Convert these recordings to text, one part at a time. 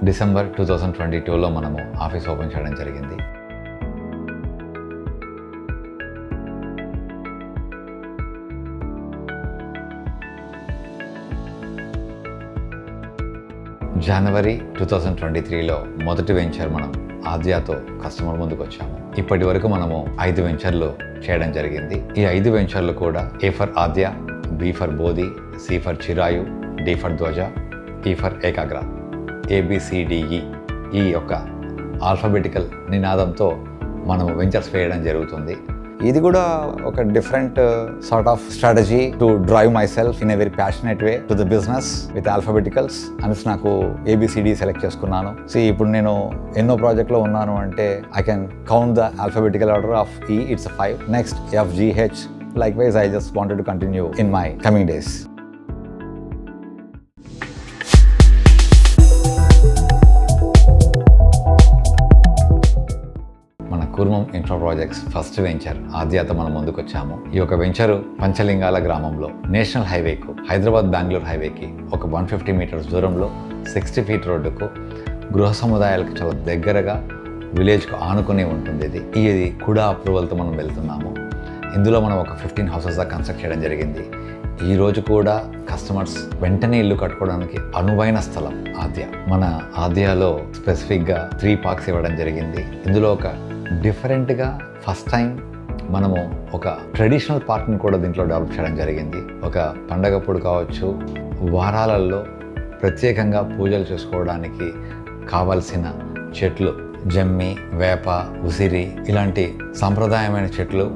December 2022లో మనము office open చేయడం జరిగింది. జనవరి 2023లో మొదటి వెంచర్ మనం ఆద్యాతో కస్టమర్ ముందుకు వచ్చాము. ఇప్పటి వరకు మనము 5 వెంచర్లు చేయడం జరిగింది. ఈ 5 వెంచర్లు కూడా A for Adya, B for Bodhi, C for Chirayu, D for Dhwaja, E for Ekagra, ABCDE ఈ యొక్క ఆల్ఫాబెటికల్ నినాదంతో మనము వెంచర్స్ వేయడం జరుగుతుంది. ఇది కూడా ఒక different sort of strategy to drive myself in a very passionate way to the business with alphabeticals అనేసి నాకు ABCD సెలెక్ట్ చేసుకున్నాను. ఇప్పుడు నేను ఎన్నో ప్రాజెక్ట్లో ఉన్నాను అంటే I can count the alphabetical order of E, it's 5. Next FGH. Likewise, I just wanted to continue in my coming days. Kurmam infra projects first venture ఆద్యాతో మనం ముందుకు వచ్చాము. ఈ యొక్క వెంచరు పంచలింగాల గ్రామంలో నేషనల్ హైవేకు, హైదరాబాద్ బెంగళూరు హైవేకి ఒక 150 మీటర్స్ దూరంలో 60 ఫీట్ రోడ్డుకు గృహ సముదాయాలకు చాలా దగ్గరగా విలేజ్కు ఆనుకునే ఉంటుంది. ఇది కూడా అప్రూవల్తో మనం వెళ్తున్నాము. ఇందులో మనం ఒక 15 హౌసెస్ దాకా కన్స్ట్రక్ట్ చేయడం జరిగింది. ఈ రోజు కూడా కస్టమర్స్ వెంటనే ఇల్లు కట్టుకోవడానికి అనువైన స్థలం ఆద్య. మన ఆద్యాలో స్పెసిఫిక్గా 3 పార్క్స్ ఇవ్వడం జరిగింది. ఇందులో ఒక డిఫరెంట్గా ఫస్ట్ టైం మనము ఒక ట్రెడిషనల్ పార్క్ని కూడా దీంట్లో డెవలప్ చేయడం జరిగింది. ఒక పండగప్పుడు కావచ్చు, వారాలలో ప్రత్యేకంగా పూజలు చేసుకోవడానికి కావాల్సిన చెట్లు, జమ్మి, వేప, ఉసిరి ఇలాంటి సాంప్రదాయమైన చెట్లు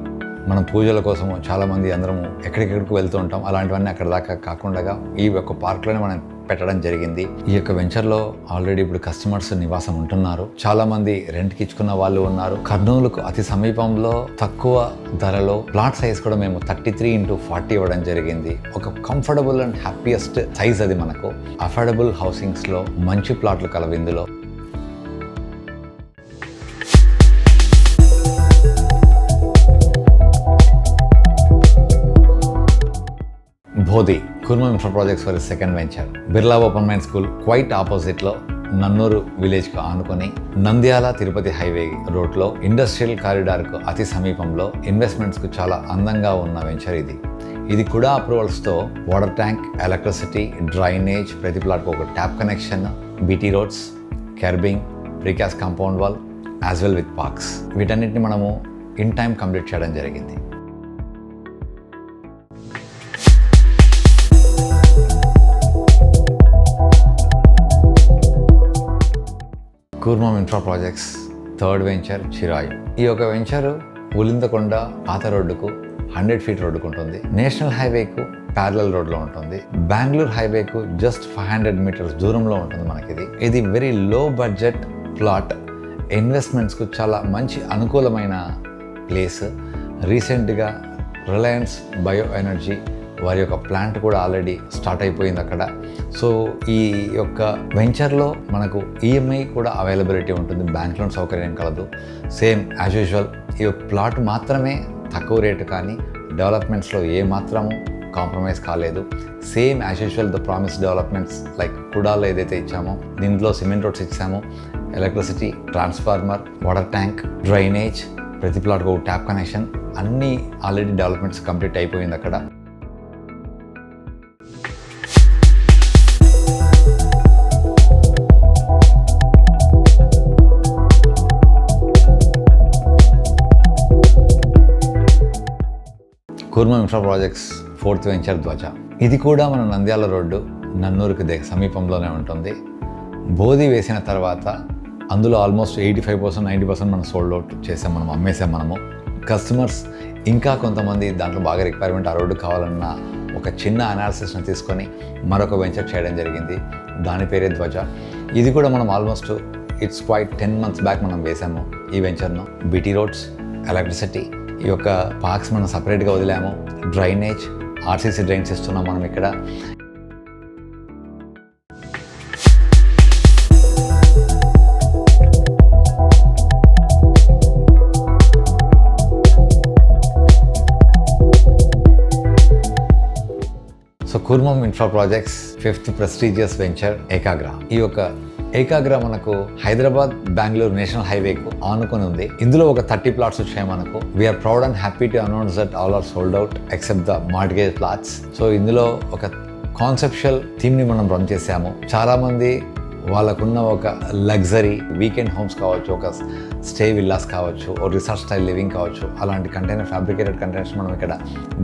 మనం పూజల కోసము చాలామంది అందరము ఎక్కడికెక్కడికి వెళ్తూ ఉంటాం. అలాంటివన్నీ అక్కడ దాకా కాకుండా ఈ యొక్క పార్క్లోనే మనం పెట్టడం జరిగింది. ఈ యొక్క వెంచర్లో ఆల్రెడీ ఇప్పుడు కస్టమర్స్ నివాసం ఉంటున్నారు. చాలామంది రెంట్కి ఇచ్చుకున్న వాళ్ళు ఉన్నారు. కర్నూలుకు అతి సమీపంలో తక్కువ ధరలో ప్లాట్ సైజ్ కూడా మేము 33x40 ఇవ్వడం జరిగింది. ఒక కంఫర్టబుల్ అండ్ హ్యాపీయెస్ట్ సైజ్ అది మనకు. అఫోర్డబుల్ హౌసింగ్స్లో మంచి ప్లాట్లు కలవు ఇందులో. Bodhi Kurmam infra projects for second venture Birla open mind school quite ఆపోజిట్లో నన్నూరు విలేజ్కు ఆనుకొని నంద్యాల తిరుపతి హైవే రోడ్లో ఇండస్ట్రియల్ కారిడార్కు అతి సమీపంలో ఇన్వెస్ట్మెంట్స్కు చాలా అందంగా ఉన్న వెంచర్ ఇది కూడా అప్రూవల్స్తో వాటర్ ట్యాంక్, ఎలక్ట్రిసిటీ, డ్రైనేజ్, ప్రతి ప్లాట్కు ఒక tap connection, BT roads, kerbing, precast compound wall as well with parks వీటన్నిటిని మనము ఇన్ టైం కంప్లీట్ చేయడం జరిగింది. Kurmam infra projects third venture Chirayu. ఈ యొక్క వెంచరు ఉలిందకొండ పాత రోడ్డుకు 100 ఫీట్ రోడ్డుకు ఉంటుంది. నేషనల్ హైవేకు ప్యారలల్ రోడ్లో ఉంటుంది. బెంగళూరు హైవేకు జస్ట్ 500 మీటర్స్ దూరంలో ఉంటుంది మనకి. ఇది వెరీ లో బడ్జెట్ ప్లాట్. ఇన్వెస్ట్మెంట్స్కు చాలా మంచి అనుకూలమైన ప్లేస్. రీసెంట్గా రిలయన్స్ బయో ఎనర్జీ వారి యొక్క ప్లాంట్ కూడా ఆల్రెడీ స్టార్ట్ అయిపోయింది అక్కడ. సో ఈ యొక్క వెంచర్లో మనకు EMI కూడా అవైలబిలిటీ ఉంటుంది. బ్యాంక్ లోన్ సౌకర్యం కలదు. సేమ్ యాజ్ యూజువల్ ఈ ప్లాట్ మాత్రమే తక్కువ రేటు, కానీ డెవలప్మెంట్స్లో ఏ మాత్రము కాంప్రమైజ్ కాలేదు. Same as usual the promise developments like కుడాల్లో ఏదైతే ఇచ్చామో దీంట్లో సిమెంట్ రోడ్స్ ఇచ్చాము, electricity, transformer, water tank, drainage, ప్రతి ప్లాట్కు ఒక ట్యాప్ కనెక్షన్, అన్నీ ఆల్రెడీ డెవలప్మెంట్స్ కంప్లీట్ అయిపోయింది అక్కడ. Kurmam infra projects fourth venture Dhwaja. ఇది కూడా మన నంద్యాల రోడ్డు నన్నూరుకి సమీపంలోనే ఉంటుంది. బోధి వేసిన తర్వాత అందులో ఆల్మోస్ట్ 85%, 90% మనం సోల్డ్ అవుట్ చేసాం, మనం అమ్మేసాం. మనము కస్టమర్స్ ఇంకా కొంతమంది దాంట్లో బాగా రిక్వైర్మెంట్ ఆ రోడ్డు కావాలన్న ఒక చిన్న అనాలిసిస్ని తీసుకొని మరొక వెంచర్ చేయడం జరిగింది. దాని పేరే ధ్వజ. ఇది కూడా మనం almost it's quite 10 months back మనం వేసాము ఈ వెంచర్ను. BT రోడ్స్, ఎలక్ట్రిసిటీ, ఈ యొక్క పార్క్స్ మనం సపరేట్గా వదిలాము. డ్రైనేజ్, RCC డ్రైన్స్ ఇస్తున్నాం మనం ఇక్కడ. So Kurmam infra projects 5th prestigious venture Ekagra. ఈ యొక్క ఏకాగ్ర మనకు హైదరాబాద్ బెంగళూరు నేషనల్ హైవేకు ఆనుకొని ఉంది. ఇందులో ఒక 30 ప్లాట్స్ వచ్చాయి మనకు. We are proud and happy to announce that all are sold out except the mortgage plots. So ఇందులో ఒక కాన్సెప్షువల్ థీమ్ని మనం రన్ చేసాము. చాలామంది వాళ్ళకున్న ఒక లగ్జరీ వీకెండ్ హోమ్స్ కావచ్చు, ఒక స్టే విల్లాస్ కావచ్చు, ఓ రిసార్ట్ స్టైల్ లివింగ్ కావచ్చు, అలాంటి కంటైనర్ ఫ్యాబ్రికేటెడ్ కంటైనర్స్ మనం ఇక్కడ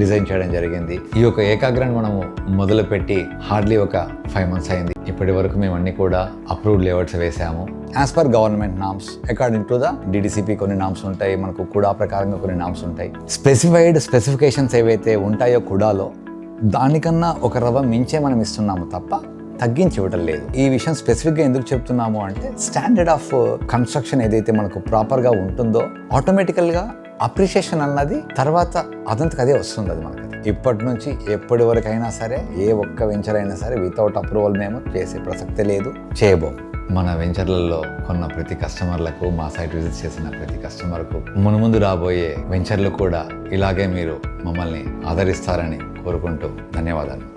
డిజైన్ చేయడం జరిగింది. ఈ యొక్క ఏకాగ్రాన్ని మనము మొదలుపెట్టి హార్డ్లీ ఒక 5 months అయింది. ఇప్పటి వరకు మేము అన్ని కూడా అప్రూవ్డ్ లేఅవుట్స్ వేసాము. As per government norms according to the DDCP కొన్ని నామ్స్ ఉంటాయి, మనకు కుడా ప్రకారంగా కొన్ని నామ్స్ ఉంటాయి. స్పెసిఫికేషన్స్ ఏవైతే ఉంటాయో కుడాలో దానికన్నా ఒక రవ్వ మించే మనం ఇస్తున్నాము తప్ప తగ్గించి ఇవ్వడం లేదు. ఈ విషయం స్పెసిఫిక్గా ఎందుకు చెప్తున్నాము అంటే స్టాండర్డ్ ఆఫ్ కన్స్ట్రక్షన్ ఏదైతే మనకు ప్రాపర్గా ఉంటుందో ఆటోమేటికల్గా అప్రిషియేషన్ అన్నది తర్వాత అదంతకు అదే వస్తుంది. అది మనకి ఇప్పటి నుంచి ఎప్పటి వరకైనా సరే ఏ ఒక్క వెంచర్ అయినా సరే వితౌట్ అప్రూవల్ మేము చేసే ప్రసక్తే లేదు, చేయబోం. మన వెంచర్లలో కొన్న ప్రతి కస్టమర్లకు, మా సైట్ విజిట్ చేసిన ప్రతి కస్టమర్కు మునుముందు రాబోయే వెంచర్లు కూడా ఇలాగే మీరు మమ్మల్ని ఆదరిస్తారని కోరుకుంటూ ధన్యవాదాలు.